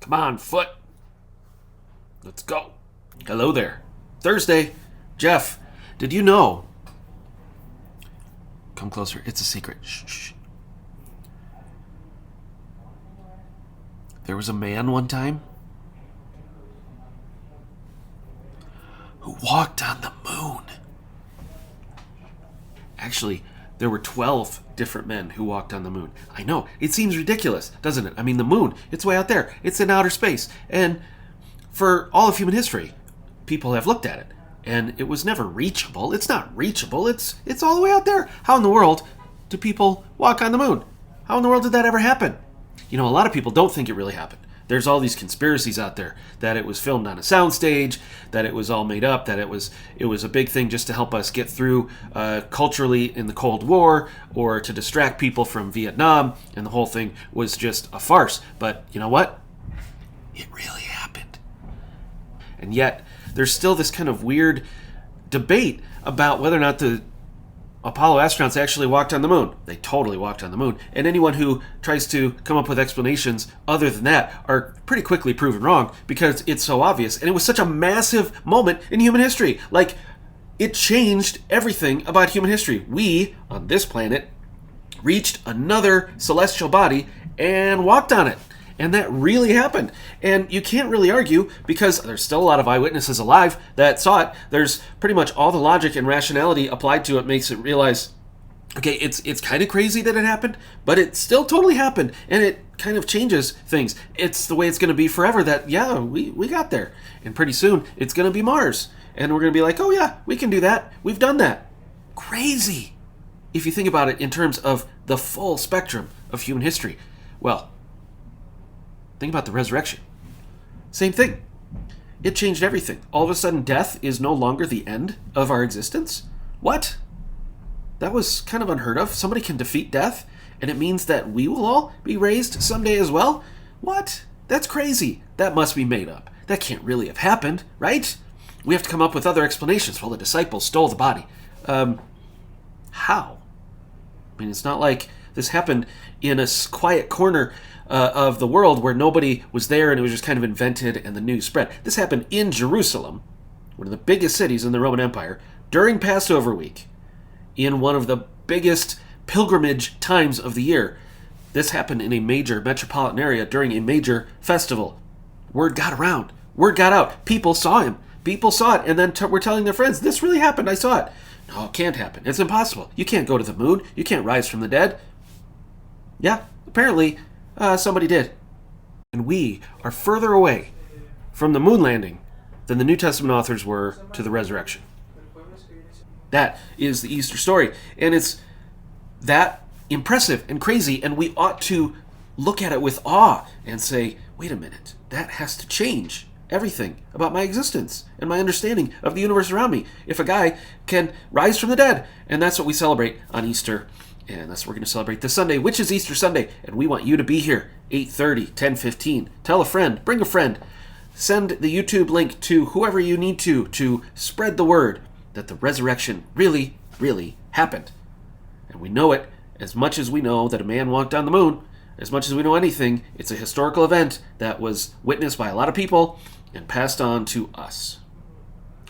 Come on, foot. Let's go. Hello there. Thursday. Jeff, did you know? Come closer. It's a secret. Shh. There was a man one time who walked on the moon. Actually, there were 12 different men who walked on the moon. I know, it seems ridiculous, doesn't it? I mean, the moon, it's way out there. It's in outer space. And for all of human history, people have looked at it. And it was never reachable. It's not reachable. It's all the way out there. How in the world do people walk on the moon? How in the world did that ever happen? You know, a lot of people don't think it really happened. There's all these conspiracies out there that it was filmed on a soundstage, that it was all made up, that it was a big thing just to help us get through culturally in the Cold War or to distract people from Vietnam, and the whole thing was just a farce. But you know what? It really happened. And yet, there's still this kind of weird debate about whether or not the Apollo astronauts actually walked on the moon. They totally walked on the moon. And anyone who tries to come up with explanations other than that are pretty quickly proven wrong because it's so obvious. And it was such a massive moment in human history. Like, it changed everything about human history. We, on this planet, reached another celestial body and walked on it. And that really happened. And you can't really argue because there's still a lot of eyewitnesses alive that saw it. There's pretty much all the logic and rationality applied to it makes it realize, okay, it's kind of crazy that it happened, but it still totally happened. And it kind of changes things. It's the way it's going to be forever that, yeah, we got there. And pretty soon it's going to be Mars. And we're going to be like, oh yeah, we can do that. We've done that. Crazy. If you think about it in terms of the full spectrum of human history. Well, think about the resurrection. Same thing. It changed everything. All of a sudden, death is no longer the end of our existence. What? That was kind of unheard of. Somebody can defeat death, and it means that we will all be raised someday as well? What? That's crazy. That must be made up. That can't really have happened, right? We have to come up with other explanations. Well, the disciples stole the body. How? I mean, it's not like this happened in a quiet corner of the world where nobody was there and it was just kind of invented and the news spread. This happened in Jerusalem, one of the biggest cities in the Roman Empire, during Passover week, in one of the biggest pilgrimage times of the year. This happened in a major metropolitan area during a major festival. Word got around. Word got out. People saw him. People saw it and then were telling their friends, this really happened. I saw it. No, it can't happen. It's impossible. You can't go to the moon. You can't rise from the dead. Yeah, apparently somebody did. And we are further away from the moon landing than the New Testament authors were to the resurrection. That is the Easter story. And it's that impressive and crazy, and we ought to look at it with awe and say, wait a minute, that has to change everything about my existence and my understanding of the universe around me. If a guy can rise from the dead, and that's what we celebrate on Easter. And that's what we're going to celebrate this Sunday, which is Easter Sunday. And we want you to be here, 8:30, 10:15. Tell a friend, bring a friend. Send the YouTube link to whoever you need to spread the word that the resurrection really, really happened. And we know it as much as we know that a man walked on the moon. As much as we know anything, it's a historical event that was witnessed by a lot of people and passed on to us.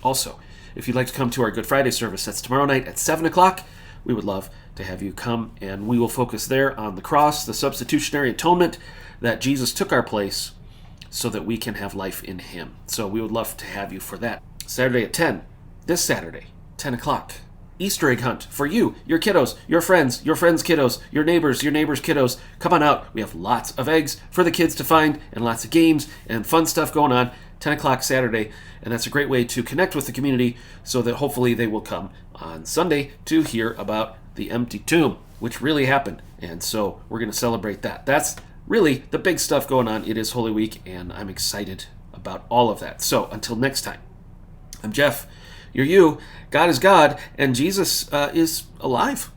Also, if you'd like to come to our Good Friday service, that's tomorrow night at 7 o'clock. We would love to have you come, and we will focus there on the cross, the substitutionary atonement that Jesus took our place so that we can have life in him. So we would love to have you for that. Saturday at 10, this Saturday, 10 o'clock. Easter egg hunt for you, your kiddos, your friends' kiddos, your neighbors' kiddos. Come on out. We have lots of eggs for the kids to find and lots of games and fun stuff going on. 10 o'clock Saturday, and that's a great way to connect with the community so that hopefully they will come on Sunday to hear about the empty tomb, which really happened. And so we're going to celebrate that. That's really the big stuff going on. It is Holy Week, and I'm excited about all of that. So until next time, I'm Jeff. You're you. God is God, and Jesus is alive.